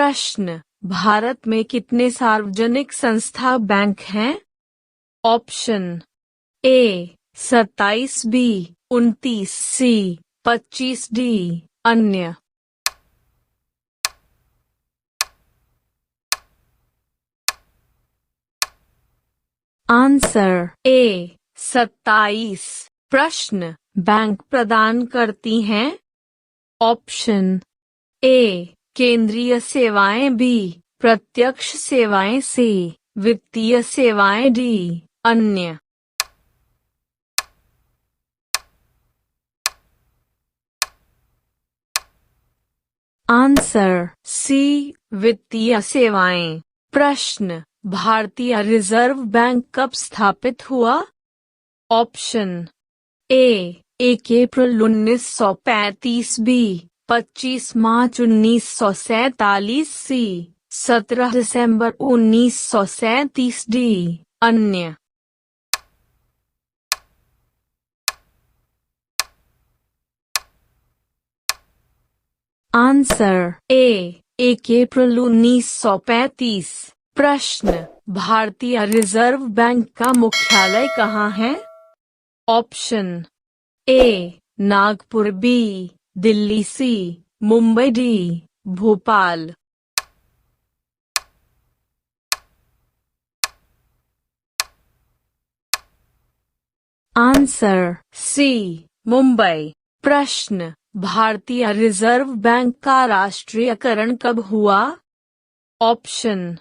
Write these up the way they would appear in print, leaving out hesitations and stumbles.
प्रश्न, भारत में कितने सार्वजनिक संस्था बैंक हैं? Option A 27, B 29, C 25, D अन्य। Answer A 27। प्रश्न, बैंक प्रदान करती हैं? ऑप्शन ए केंद्रीय सेवाएं, बी प्रत्यक्ष सेवाएं, सी वित्तीय सेवाएं, डी अन्य। आंसर सी वित्तीय सेवाएं। प्रश्न, भारतीय रिजर्व बैंक कब स्थापित हुआ? ऑप्शन ए 1 अप्रैल 1935, बी 25 मार्च 1947, सी 17 दिसंबर 1937, डी अन्य। आंसर ए 1 अप्रैल 1935। प्रश्न, भारतीय रिजर्व बैंक का मुख्यालय कहाँ है? Option A Nagpur, B Delhi, C Mumbai, D Bhopal. Answer C Mumbai. प्रश्न, भारतीय रिजर्व बैंक का राष्ट्रीयकरण कब हुआ? ऑप्शन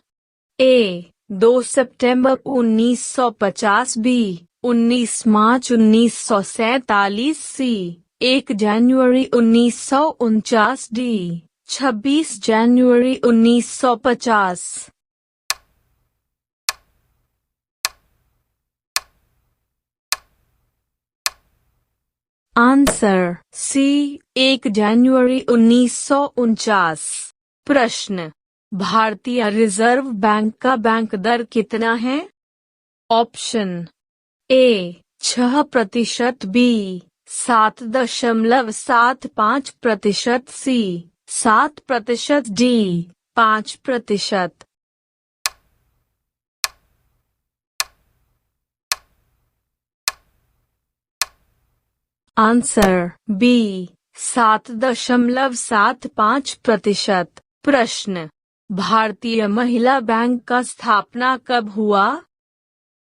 ए 2 सितंबर 1950, बी 19 मार्च 1947, सी 1 जनवरी 1949, डी 26 जनवरी 1950। आंसर सी 1 जनवरी 1949। प्रश्न, भारतीय रिजर्व बैंक का बैंक दर कितना है? Option A 6%, B 7.75%, C 7%, D 5%। Answer B 7.75%। प्रश्न, भारतीय महिला बैंक का स्थापना कब हुआ?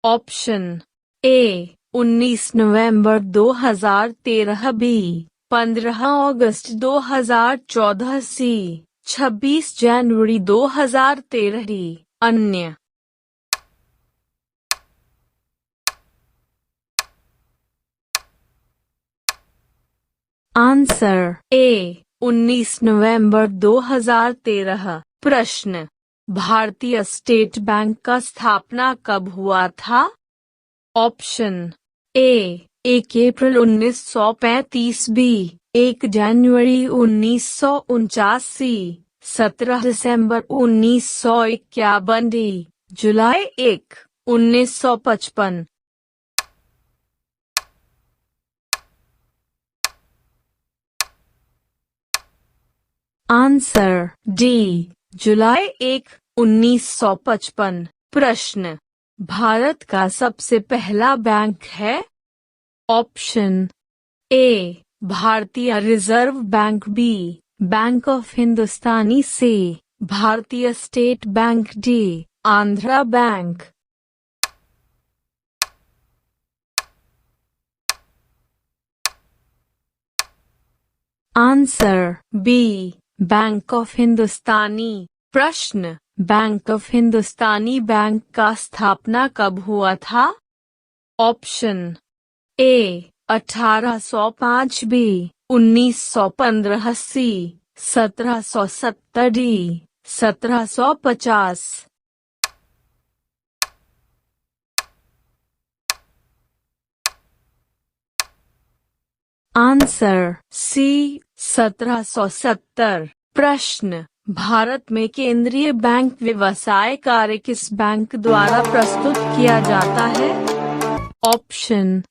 ऑप्शन ए 19 नवंबर 2013, बी 15 अगस्त 2014, सी 26 जनवरी 2013, डी अन्य। आंसर ए 19 नवंबर 2013। प्रश्न, भारतीय स्टेट बैंक का स्थापना कब हुआ था? ऑप्शन ए 1 अप्रैल 1935, बी 1 जनवरी 1949, सी 17 दिसंबर 1951, डी जुलाई 1, 1955। आंसर डी जुलाई 1, 1955। प्रश्न, भारत का सबसे पहला बैंक है? ऑप्शन ए भारतीय reserve bank, B bank of Hindustani, C भारतीय state bank, D Andhra bank. Answer B bank of Hindustani. प्रश्न, बैंक ऑफ हिंदुस्तानी बैंक का स्थापना कब हुआ था? Option A 1805, B 1915, C 1770, D 1750। Answer C 1770। प्रश्न, भारत में केंद्रीय बैंक व्यवसाय कार्य किस बैंक द्वारा प्रस्तुत किया जाता है? ऑप्शन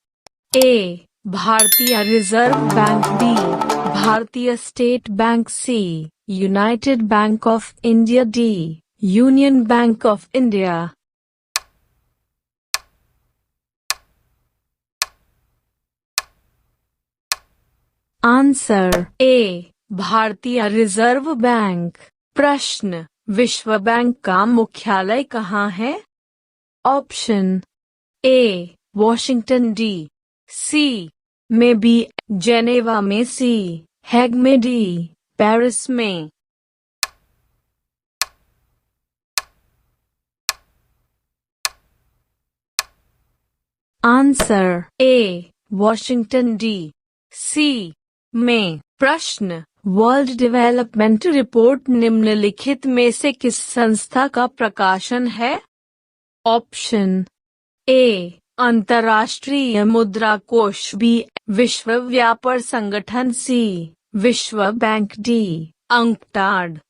ए भारतीय reserve bank, B Bharatiya state bank, C united bank of India, D union bank of India. Answer A भारतीय रिजर्व बैंक। प्रश्न, विश्व बैंक का मुख्यालय कहाँ है? Option A Washington, D C में, बी जेनेवा में, सी हैग में, डी पेरिस में। Answer A Washington, D C में। प्रश्न, वर्ल्ड डेवलपमेंट रिपोर्ट निम्नलिखित में से किस संस्था का प्रकाशन है? ऑप्शन ए अंतर्राष्ट्रीय मुद्रा कोष, बी विश्व व्यापार संगठन, सी विश्व bank, D UNCTAD.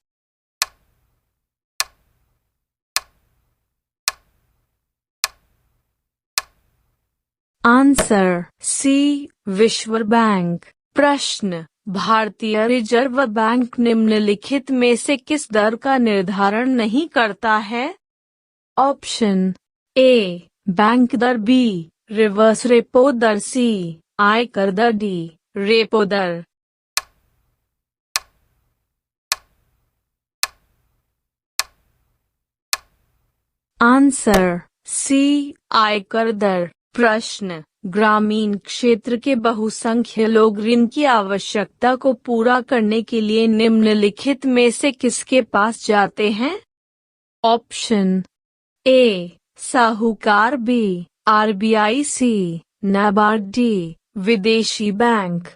Answer C विश्व बैंक। प्रश्न, भारतीय रिजर्व बैंक निम्नलिखित में से किस दर का निर्धारण नहीं करता है? ऑप्शन ए बैंक दर, बी रिवर्स रेपो दर, सी आयकर दर, डी रेपो दर। आंसर सी आयकर दर। प्रश्न, ग्रामीण क्षेत्र के बहुसंख्य लोग ऋण की आवश्यकता को पूरा करने के लिए निम्नलिखित में से किसके पास जाते हैं? ऑप्शन ए साहूकार, बी आरबीआई, सी नाबार्ड, डी विदेशी बैंक।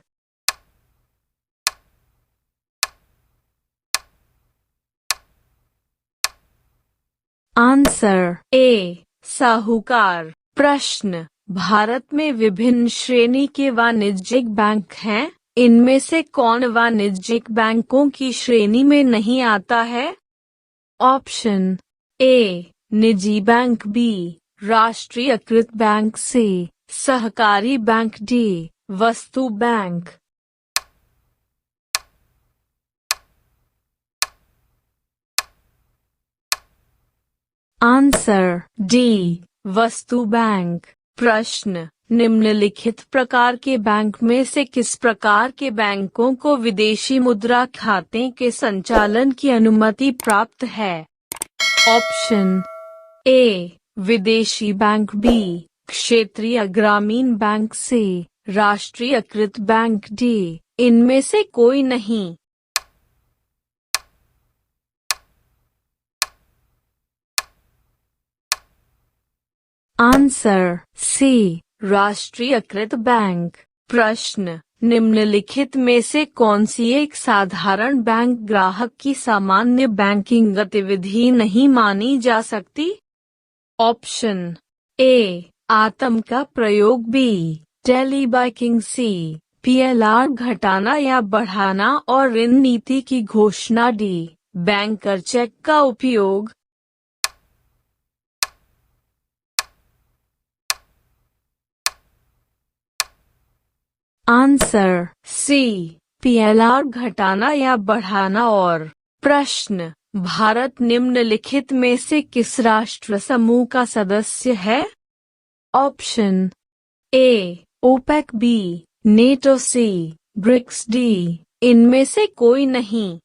आंसर ए साहूकार। प्रश्न, भारत में विभिन्न श्रेणी के वाणिज्यिक बैंक हैं, इनमें से कौन वाणिज्यिक बैंकों की श्रेणी में नहीं आता है? ऑप्शन ए निजी बैंक, बी राष्ट्रीयकृत बैंक, सी सहकारी बैंक, डी वस्तु बैंक। आंसर डी वस्तु बैंक। प्रश्न, निम्नलिखित प्रकार के बैंक में से किस प्रकार के बैंकों को विदेशी मुद्रा खाते के संचालन की अनुमति प्राप्त है? ऑप्शन ए विदेशी बैंक, बी क्षेत्रीय ग्रामीण बैंक, सी राष्ट्रीयकृत बैंक, डी इनमें से कोई नहीं। आंसर सी राष्ट्रीयकृत बैंक। प्रश्न, निम्नलिखित में से कौन सी एक साधारण बैंक ग्राहक की सामान्य बैंकिंग गतिविधि नहीं मानी जा सकती? ऑप्शन ए आतंक का प्रयोग, बी टेली बैंकिंग, सी पीएलआर घटाना या बढ़ाना और ऋण नीति की घोषणा, डी बैंकर चेक का उपयोग। आंसर सी पीएलआर घटाना या बढ़ाना। और प्रश्न, भारत निम्नलिखित में से किस राष्ट्र समूह का सदस्य है? Option A OPEC, B NATO, C BRICS, D इनमें से कोई नहीं।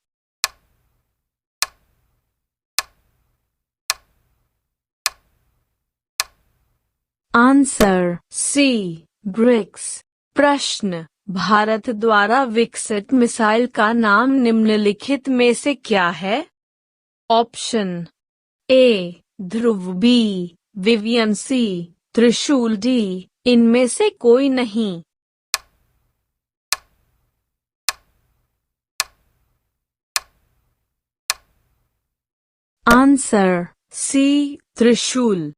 Answer C BRICS. प्रश्न, भारत द्वारा विकसित मिसाइल का नाम निम्नलिखित में से क्या है? Option A Dhruv, B Vivian, C Trishul, D इनमें से कोई नहीं। आंसर सी त्रिशूल।